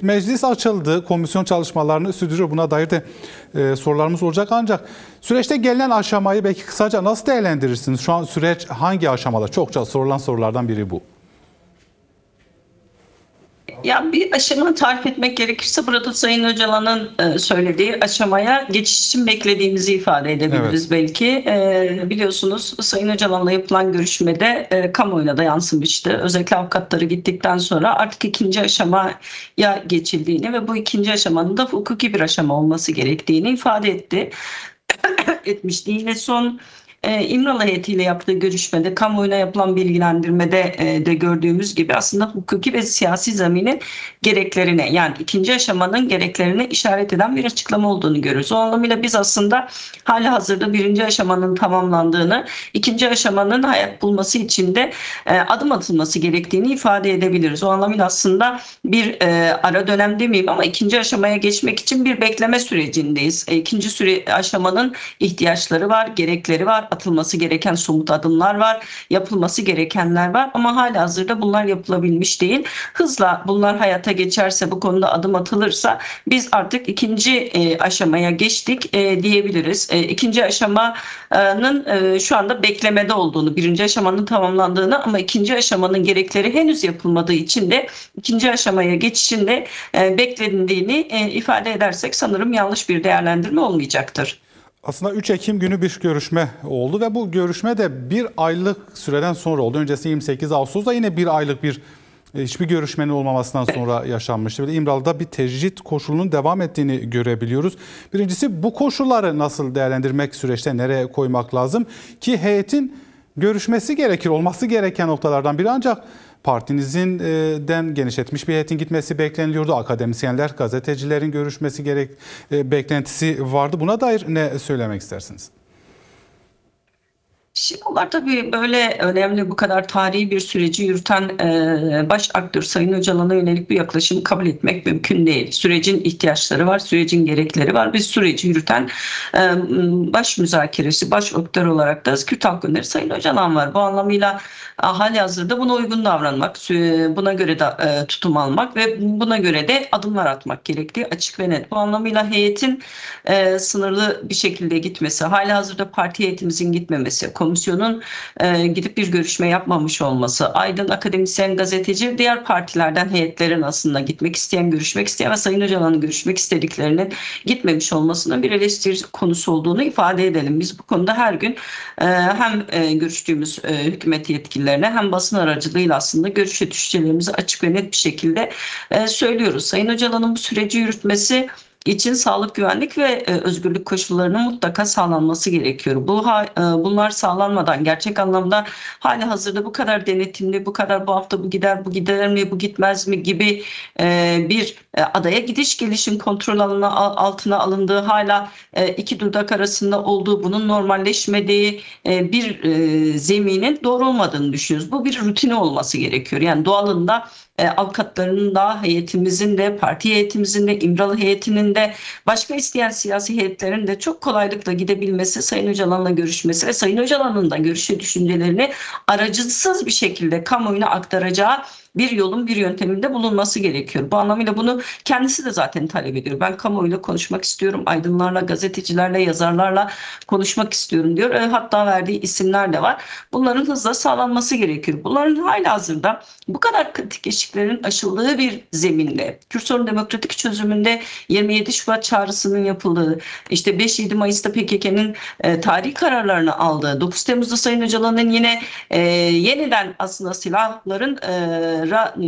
Meclis açıldı, komisyon çalışmalarını sürdürüyor. Buna dair de sorularımız olacak. Ancak süreçte gelinen aşamayı belki kısaca nasıl değerlendirirsiniz? Şu an süreç hangi aşamada? Çokça sorulan sorulardan biri bu. Ya bir aşama tarif etmek gerekirse burada Sayın Öcalan'ın söylediği aşamaya geçiş için beklediğimizi ifade edebiliriz belki. Biliyorsunuz Sayın Öcalan'la yapılan görüşmede kamuoyuna da yansımıştı. Özellikle avukatları gittikten sonra artık ikinci aşamaya geçildiğini ve bu ikinci aşamanın da hukuki bir aşama olması gerektiğini ifade etmişti. Yine son İmralı heyetiyle yaptığı görüşmede, kamuoyuna yapılan bilgilendirmede de gördüğümüz gibi aslında hukuki ve siyasi zeminin gereklerine, yani ikinci aşamanın gereklerine işaret eden bir açıklama olduğunu görüyoruz. O anlamıyla biz aslında halihazırda birinci aşamanın tamamlandığını, ikinci aşamanın hayat bulması için de adım atılması gerektiğini ifade edebiliriz. O anlamıyla aslında bir ara dönem demeyeyim ama ikinci aşamaya geçmek için bir bekleme sürecindeyiz. İkinci aşamanın ihtiyaçları var, gerekleri var. Atılması gereken somut adımlar var, yapılması gerekenler var ama halihazırda bunlar yapılabilmiş değil. Hızla bunlar hayata geçerse, bu konuda adım atılırsa biz artık ikinci aşamaya geçtik diyebiliriz. İkinci aşamanın şu anda beklemede olduğunu, birinci aşamanın tamamlandığını ama ikinci aşamanın gerekleri henüz yapılmadığı için de ikinci aşamaya geçişin de beklendiğini ifade edersek sanırım yanlış bir değerlendirme olmayacaktır. Aslında 3 Ekim günü bir görüşme oldu ve bu görüşme de bir aylık süreden sonra oldu. Öncesi 28 Ağustos'ta yine bir aylık hiçbir görüşmenin olmamasından sonra yaşanmıştı. İmralı'da bir tecrit koşulunun devam ettiğini görebiliyoruz. Birincisi bu koşulları nasıl değerlendirmek, süreçte nereye koymak lazım? Ki heyetin görüşmesi gerekir, olması gereken noktalardan biri, ancak partinizden genişletmiş bir heyetin gitmesi bekleniliyordu. Akademisyenler, gazetecilerin görüşmesi beklentisi vardı. Buna dair ne söylemek istersiniz? Bunlar tabii böyle önemli, bu kadar tarihi bir süreci yürüten baş aktör Sayın Öcalan'a yönelik bir yaklaşımı kabul etmek mümkün değil. Sürecin ihtiyaçları var, sürecin gerekleri var. Biz süreci yürüten baş müzakeresi, baş aktör olarak da Kürt Halk Önderi Sayın Öcalan var. Bu anlamıyla halihazırda buna uygun davranmak, buna göre de tutum almak ve buna göre de adımlar atmak gerektiği açık ve net. Bu anlamıyla heyetin sınırlı bir şekilde gitmesi, halihazırda parti heyetimizin gitmemesi, komisyonun gidip bir görüşme yapmamış olması, aydın, akademisyen, gazeteci, diğer partilerden heyetlerin aslında gitmek isteyen, görüşmek isteyen ve Sayın Öcalan'ın görüşmek istediklerinin gitmemiş olmasının bir eleştiri konusu olduğunu ifade edelim. Biz bu konuda her gün hem görüştüğümüz hükümet yetkililerine hem basın aracılığıyla aslında görüş ve düşüncelerimizi açık ve net bir şekilde söylüyoruz. Sayın Öcalan'ın bu süreci yürütmesi için sağlık, güvenlik ve özgürlük koşullarının mutlaka sağlanması gerekiyor. Bunlar sağlanmadan gerçek anlamda halihazırda bu kadar denetimli, bu kadar bu hafta bu gider, bu gider mi, bu gitmez mi gibi bir adaya gidiş gelişin kontrol altına alındığı, hala iki dudak arasında olduğu, bunun normalleşmediği bir zeminin doğru olmadığını düşünüyoruz. Bu bir rutini olması gerekiyor. Yani doğalında avukatlarının da, heyetimizin de, parti heyetimizin de, İmralı heyetinin de, başka isteyen siyasi heyetlerin de çok kolaylıkla gidebilmesi, Sayın Öcalan'la görüşmesi ve Sayın Öcalan'ın da görüş ve düşüncelerini aracısız bir şekilde kamuoyuna aktaracağı bir yolun, bir yönteminde bulunması gerekiyor. Bu anlamıyla bunu kendisi de zaten talep ediyor. Ben kamuoyuyla konuşmak istiyorum, aydınlarla, gazetecilerle, yazarlarla konuşmak istiyorum diyor. Hatta verdiği isimler de var. Bunların hızla sağlanması gerekiyor. Bunların halihazırda bu kadar kritik eşiklerin aşıldığı bir zeminde, Kürt sorunu demokratik çözümünde 27 Şubat çağrısının yapıldığı, işte 5-7 Mayıs'ta PKK'nın tarihi kararlarını aldığı, 9 Temmuz'da Sayın Öcalan'ın yine yeniden aslında silahların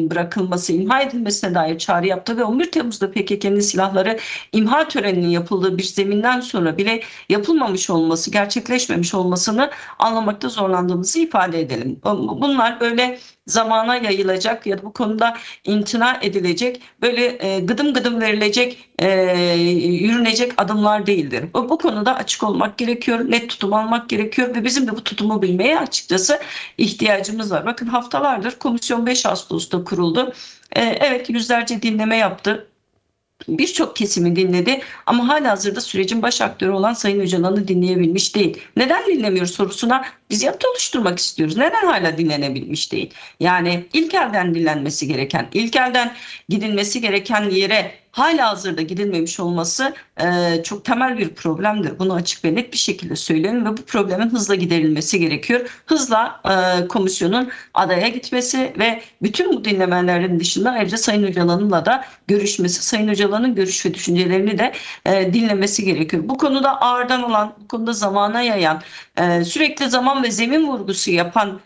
bırakılması, imha edilmesine dair çağrı yaptı ve 11 Temmuz'da PKK'nın silahları imha töreninin yapıldığı bir zeminden sonra bile yapılmamış olması, gerçekleşmemiş olmasını anlamakta zorlandığımızı ifade edelim. Bunlar böyle zamana yayılacak ya da bu konuda imtina edilecek, böyle gıdım gıdım verilecek, yürünecek adımlar değildir. Bu konuda açık olmak gerekiyor, net tutum almak gerekiyor ve bizim de bu tutumu bilmeye açıkçası ihtiyacımız var. Bakın haftalardır komisyon 5 Ağustos'ta kuruldu. Evet, yüzlerce dinleme yaptı. birçok kesimi dinledi ama halihazırda sürecin baş aktörü olan Sayın Öcalan'ı dinleyebilmiş değil. Neden dinlemiyor sorusuna biz yapı oluşturmak istiyoruz. Neden hala dinlenebilmiş değil? Yani ilk elden dinlenmesi gereken, ilk elden gidilmesi gereken yere halihazırda gidilmemiş olması çok temel bir problemdir. Bunu açık ve net bir şekilde söyleyelim ve bu problemin hızla giderilmesi gerekiyor. Hızla komisyonun adaya gitmesi ve bütün bu dinlemelerin dışında ayrıca Sayın Öcalan'la da görüşmesi, Sayın Öcalan'ın görüş ve düşüncelerini de dinlemesi gerekiyor. Bu konuda ağırdan olan, bu konuda zamana yayan, sürekli zaman ve zemin vurgusu yapan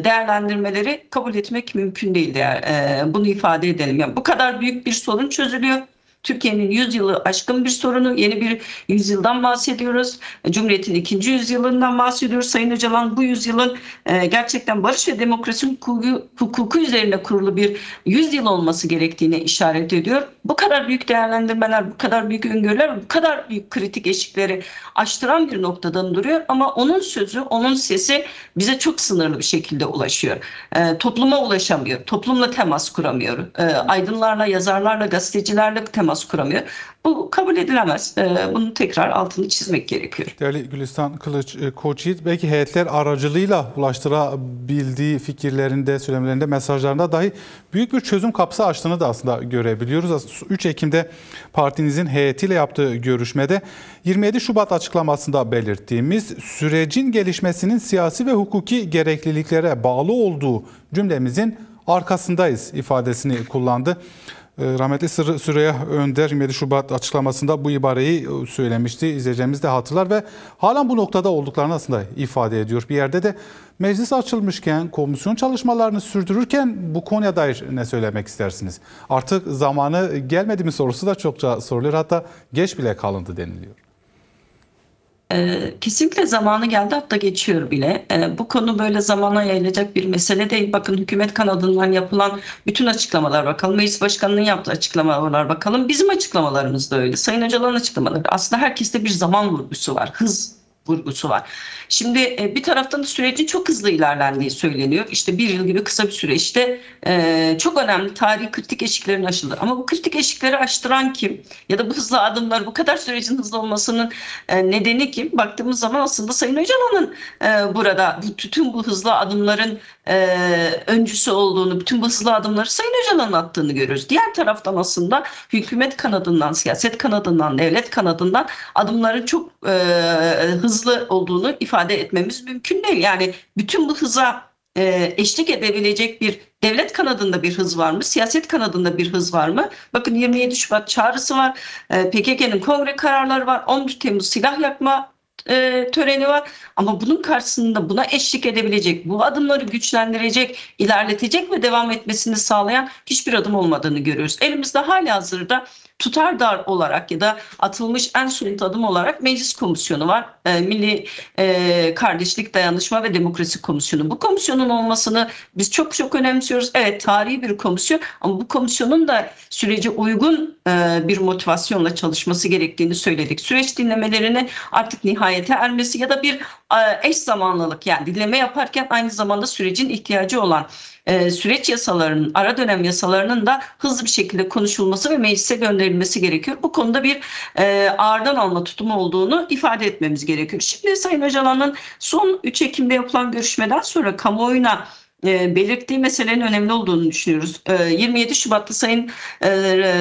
değerlendirmeleri kabul etmek mümkün değil. Bunu ifade edelim. Yani bu kadar büyük bir sorun çözülüyor. Türkiye'nin 100 yılı aşkın bir sorunu, yeni bir yüzyıldan bahsediyoruz. Cumhuriyet'in 2. yüzyılından bahsediyoruz. Sayın Öcalan bu yüzyılın gerçekten barış ve demokrasi hukuku üzerine kurulu bir yüzyıl olması gerektiğine işaret ediyor. Bu kadar büyük değerlendirmeler, bu kadar büyük öngörüler, bu kadar büyük kritik eşikleri aştıran bir noktadan duruyor. Ama onun sözü, onun sesi bize çok sınırlı bir şekilde ulaşıyor. Topluma ulaşamıyor, toplumla temas kuramıyor. Aydınlarla, yazarlarla, gazetecilerle temas kuramıyor. Bu kabul edilemez. Bunun tekrar altını çizmek gerekiyor. Değerli Gülistan Kılıç Koçyiğit, belki heyetler aracılığıyla ulaştırabildiği fikirlerinde, söylemlerinde, mesajlarında dahi büyük bir çözüm kapısı açtığını da aslında görebiliyoruz. 3 Ekim'de partinizin heyetiyle yaptığı görüşmede 27 Şubat açıklamasında belirttiğimiz sürecin gelişmesinin siyasi ve hukuki gerekliliklere bağlı olduğu cümlemizin arkasındayız ifadesini kullandı. Rahmetli Süreyya Önder 27 Şubat açıklamasında bu ibareyi söylemişti. İzleyeceğimiz de hatırlar ve halen bu noktada olduklarını aslında ifade ediyor. Bir yerde de meclis açılmışken, komisyon çalışmalarını sürdürürken bu konuya dair ne söylemek istersiniz? Artık zamanı gelmedi mi sorusu da çokça soruluyor. Hatta geç bile kalındı deniliyor. Kesinlikle zamanı geldi, hatta geçiyor bile. Bu konu böyle zamana yayılacak bir mesele değil. Bakın hükümet kanadından yapılan bütün açıklamalar bakalım. Meclis Başkanı'nın yaptığı açıklamalar bakalım. Bizim açıklamalarımız da öyle. Sayın Öcalan'ın açıklamaları. Aslında herkeste bir zaman vurgusu var. Hız vurgusu var. Şimdi bir taraftan da sürecin çok hızlı ilerlendiği söyleniyor. İşte bir yıl gibi kısa bir süreçte çok önemli tarihi kritik eşiklerin aşıldı. Ama bu kritik eşikleri aştıran kim? Ya da bu hızlı adımlar, bu kadar sürecin hızlı olmasının nedeni kim? Baktığımız zaman aslında Sayın Öcalan'ın burada bütün bu hızlı adımların öncüsü olduğunu, bütün bu hızlı adımları Sayın Öcalan'ın attığını görüyoruz. Diğer taraftan aslında hükümet kanadından, siyaset kanadından, devlet kanadından adımların çok hızlı olduğunu ifade etmemiz mümkün değil. Yani bütün bu hıza eşlik edebilecek bir devlet kanadında bir hız var mı? Siyaset kanadında bir hız var mı? Bakın 27 Şubat çağrısı var. PKK'nın kongre kararları var. 11 Temmuz silah yakma töreni var. Ama bunun karşısında buna eşlik edebilecek, bu adımları güçlendirecek, ilerletecek ve devam etmesini sağlayan hiçbir adım olmadığını görüyoruz. Elimizde halihazırda tutar dar olarak ya da atılmış en somut adım olarak Meclis Komisyonu var. Milli Kardeşlik, Dayanışma ve Demokrasi Komisyonu. Bu komisyonun olmasını biz çok çok önemsiyoruz. Evet, tarihi bir komisyon ama bu komisyonun da sürece uygun bir motivasyonla çalışması gerektiğini söyledik. Süreç dinlemelerini artık nihayete ermesi ya da bir eş zamanlılık, yani dinleme yaparken aynı zamanda sürecin ihtiyacı olan süreç yasalarının, ara dönem yasalarının da hızlı bir şekilde konuşulması ve meclise gönderilmesi gerekiyor. Bu konuda bir ağırdan alma tutumu olduğunu ifade etmemiz gerekiyor. Şimdi Sayın Öcalan'ın son 3 Ekim'de yapılan görüşmeden sonra kamuoyuna belirttiği meselenin önemli olduğunu düşünüyoruz. 27 Şubat'ta Sayın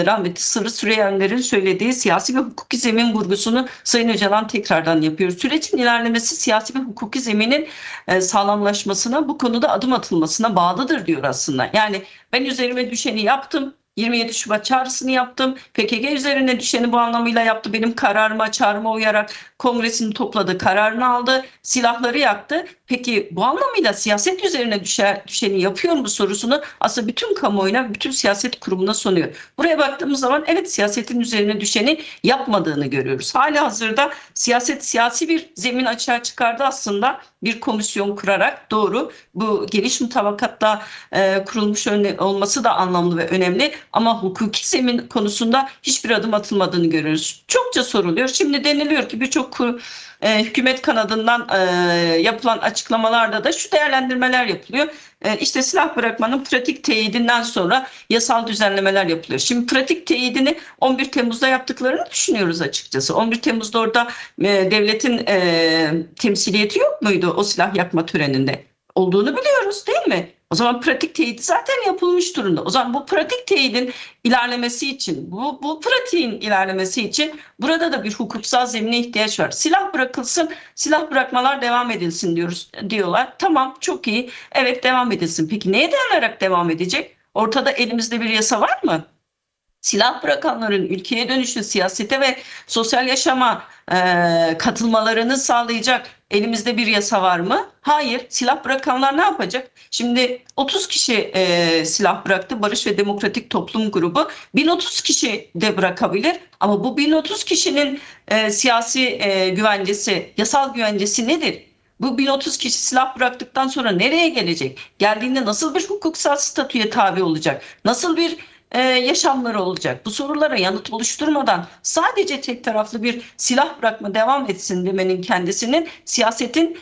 rahmetli Süreyya Önder'in söylediği siyasi ve hukuki zemin vurgusunu Sayın Öcalan tekrardan yapıyor. Sürecin ilerlemesi siyasi ve hukuki zeminin sağlamlaşmasına, bu konuda adım atılmasına bağlıdır diyor aslında. Yani ben üzerime düşeni yaptım. 27 Şubat çağrısını yaptım. PKK üzerine düşeni bu anlamıyla yaptı. Benim kararıma, çağrıma uyarak kongresini topladı, kararını aldı, silahları yaktı. Peki bu anlamıyla siyaset üzerine düşeni yapıyor mu sorusunu aslında bütün kamuoyuna, bütün siyaset kurumuna soruyor. Buraya baktığımız zaman evet, siyasetin üzerine düşeni yapmadığını görüyoruz. Halihazırda siyasi bir zemin açığa çıkardı aslında, bir komisyon kurarak. Doğru, bu geniş mutabakatla kurulmuş olması da anlamlı ve önemli. ama hukuki zemin konusunda hiçbir adım atılmadığını görüyoruz. Çokça soruluyor. Şimdi deniliyor ki birçok hükümet kanadından yapılan açıklamalarda da şu değerlendirmeler yapılıyor. İşte silah bırakmanın pratik teyidinden sonra yasal düzenlemeler yapılıyor. Şimdi pratik teyidini 11 Temmuz'da yaptıklarını düşünüyoruz açıkçası. 11 Temmuz'da orada devletin temsiliyeti yok muydu o silah yakma töreninde? Olduğunu biliyoruz değil mi? O zaman pratik teyidi zaten yapılmış durumda. O zaman bu pratik teyidin ilerlemesi için, bu pratiğin ilerlemesi için burada da bir hukuksal zemine ihtiyaç var. Silah bırakılsın, silah bırakmalar devam edilsin diyorlar. Tamam, çok iyi. Evet, devam edilsin. Peki neye dayanarak devam edecek? Ortada elimizde bir yasa var mı? Silah bırakanların ülkeye dönüşü, siyasete ve sosyal yaşama katılmalarını sağlayacak elimizde bir yasa var mı? Hayır. Silah bırakanlar ne yapacak? Şimdi 30 kişi silah bıraktı. Barış ve Demokratik Toplum Grubu. 1030 kişi de bırakabilir. Ama bu 1030 kişinin siyasi güvencesi, yasal güvencesi nedir? Bu 1030 kişi silah bıraktıktan sonra nereye gelecek? Geldiğinde nasıl bir hukuksal statüye tabi olacak? Nasıl bir yaşamları olacak? Bu sorulara yanıt oluşturmadan sadece tek taraflı bir silah bırakma devam etsin demenin kendisinin siyasetin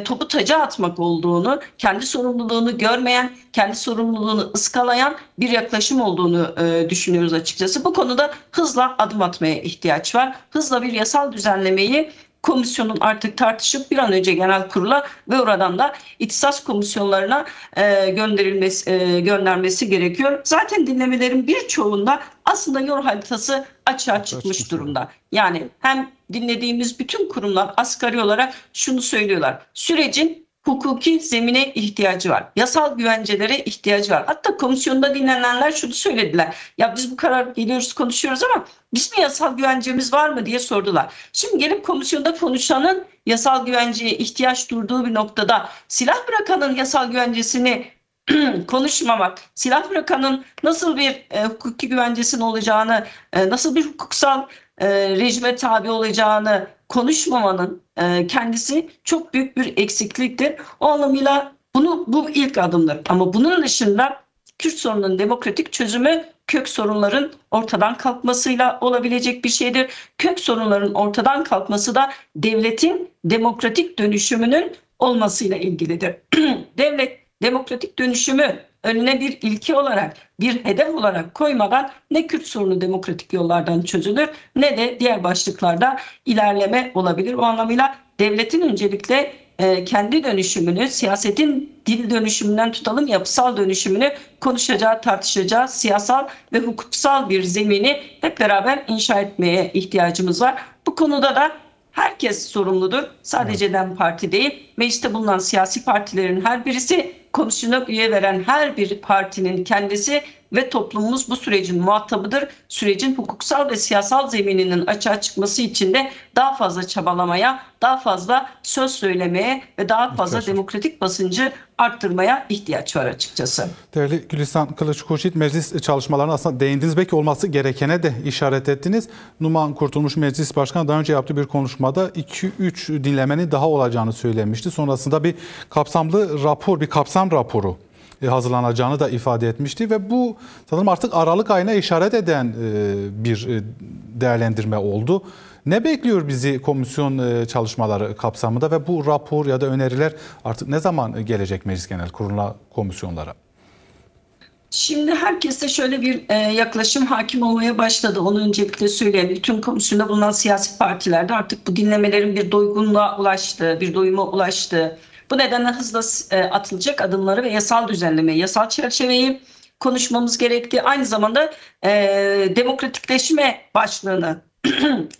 topu taca atmak olduğunu, kendi sorumluluğunu görmeyen, kendi sorumluluğunu ıskalayan bir yaklaşım olduğunu düşünüyoruz açıkçası. Bu konuda hızla adım atmaya ihtiyaç var. Hızla bir yasal düzenlemeyi komisyonun artık tartışıp bir an önce genel kurula ve oradan da ihtisas komisyonlarına göndermesi gerekiyor. Zaten dinlemelerin birçoğunda aslında yol haritası açığa çıkmış durumda. Yani hem dinlediğimiz bütün kurumlar asgari olarak şunu söylüyorlar. Sürecin hukuki zemine ihtiyacı var. Yasal güvencelere ihtiyacı var. Hatta komisyonda dinlenenler şunu söylediler. Ya biz bu karar geliyoruz, konuşuyoruz ama bizim yasal güvencemiz var mı diye sordular. Şimdi gelip komisyonda konuşanın yasal güvenceye ihtiyaç duyduğu bir noktada silah bırakanın yasal güvencesini konuşmamak, silah bırakanın nasıl bir hukuki güvencesinin olacağını, nasıl bir hukuksal rejime tabi olacağını konuşmamanın kendisi çok büyük bir eksikliktir. O anlamıyla bu ilk adımdır. Ama bunun dışında Kürt sorununun demokratik çözümü kök sorunların ortadan kalkmasıyla olabilecek bir şeydir. Kök sorunların ortadan kalkması da devletin demokratik dönüşümünün olmasıyla ilgilidir. Devlet demokratik dönüşümü önüne bir ilke olarak, bir hedef olarak koymadan ne Kürt sorunu demokratik yollardan çözülür ne de diğer başlıklarda ilerleme olabilir. O anlamıyla devletin öncelikle kendi dönüşümünü, siyasetin dil dönüşümünden tutalım yapısal dönüşümünü konuşacağı, tartışacağı siyasal ve hukuksal bir zemini hep beraber inşa etmeye ihtiyacımız var. Bu konuda da herkes sorumludur. Sadece DEM Parti değil, mecliste bulunan siyasi partilerin her birisi, komisyona üye veren her bir partinin kendisi ve toplumumuz bu sürecin muhatabıdır. Sürecin hukuksal ve siyasal zemininin açığa çıkması için de daha fazla çabalamaya, daha fazla söz söylemeye ve daha fazla demokratik basıncı arttırmaya ihtiyaç var açıkçası. Değerli Gülistan Kılıç-Kurşit, meclis çalışmalarına aslında değindiniz. Belki olması gerekene de işaret ettiniz. Numan Kurtulmuş Meclis Başkanı daha önce yaptığı bir konuşmada 2-3 dinlemenin daha olacağını söylemişti. Sonrasında bir kapsamlı rapor, bir kapsam raporu hazırlanacağını da ifade etmişti ve bu sanırım artık Aralık ayına işaret eden bir değerlendirme oldu. Ne bekliyor bizi komisyon çalışmaları kapsamında ve bu rapor ya da öneriler artık ne zaman gelecek Meclis Genel Kurulu'na, komisyonlara? Şimdi herkeste şöyle bir yaklaşım hakim olmaya başladı. Onu öncelikle söyleyeyim. Bütün komisyonda bulunan siyasi partilerde artık bu dinlemelerin bir doygunluğa ulaştığı, bir doyuma ulaştığı, bu nedenle hızla atılacak adımları ve yasal düzenlemeyi, yasal çerçeveyi konuşmamız gerektiği, aynı zamanda demokratikleşme başlığını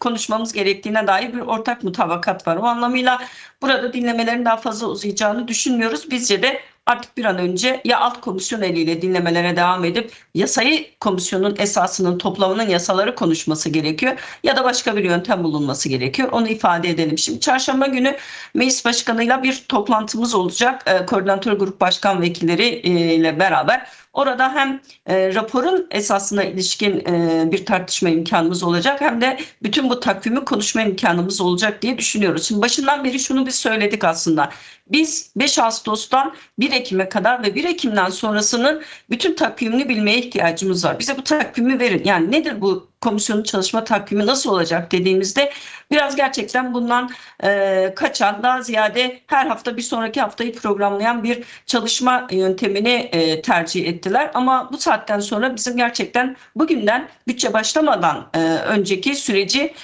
konuşmamız gerektiğine dair bir ortak mutabakat var. O anlamıyla burada dinlemelerin daha fazla uzayacağını düşünmüyoruz. Bizce de artık bir an önce ya alt komisyon eliyle dinlemelere devam edip yasayı komisyonun esasının toplamının yasaları konuşması gerekiyor ya da başka bir yöntem bulunması gerekiyor. Onu ifade edelim. Şimdi çarşamba günü meclis başkanıyla bir toplantımız olacak. Koordinatör grup başkan vekilleri ile beraber. Orada hem raporun esasına ilişkin bir tartışma imkanımız olacak hem de bütün bu takvimi konuşma imkanımız olacak diye düşünüyoruz. Şimdi başından beri şunu biz söyledik aslında. Biz 5 Ağustos'tan 1 Ekim'e kadar ve 1 Ekim'den sonrasının bütün takvimini bilmeye ihtiyacımız var. Bize bu takvimi verin. Yani nedir bu komisyonun çalışma takvimi, nasıl olacak dediğimizde biraz gerçekten bundan kaçan, daha ziyade her hafta bir sonraki haftayı programlayan bir çalışma yöntemini tercih ettiler. Ama bu saatten sonra bizim gerçekten bugünden bütçe başlamadan önceki süreci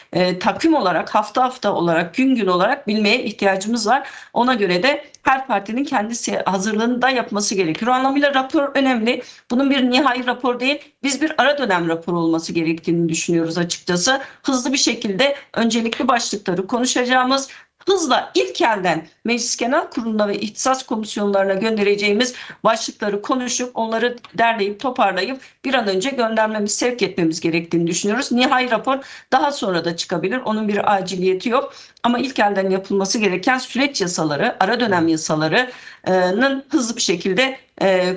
takvim olarak, hafta hafta olarak, gün gün olarak bilmeye ihtiyacımız var. Ona göre de her partinin kendisi hazırlığını da yapması gerekiyor. O anlamıyla rapor önemli. Bunun bir nihai rapor değil, biz bir ara dönem raporu olması gerektiğini düşünüyoruz açıkçası. Hızlı bir şekilde öncelikli başlıkları konuşacağımız, hızla ilk elden Meclis Genel Kurulu'na ve ihtisas komisyonlarına göndereceğimiz başlıkları konuşup onları derleyip toparlayıp bir an önce göndermemiz, sevk etmemiz gerektiğini düşünüyoruz. Nihai rapor daha sonra da çıkabilir. Onun bir aciliyeti yok. Ama ilk elden yapılması gereken süreç yasaları, ara dönem yasalarının hızlı bir şekilde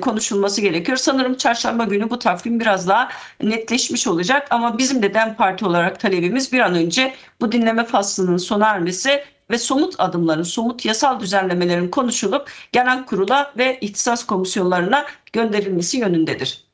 konuşulması gerekiyor. Sanırım çarşamba günü bu takvim biraz daha netleşmiş olacak. Ama bizim de DEM Parti olarak talebimiz bir an önce bu dinleme faslının sona ermesi ve somut adımların, somut yasal düzenlemelerin konuşulup genel kurula ve ihtisas komisyonlarına gönderilmesi yönündedir.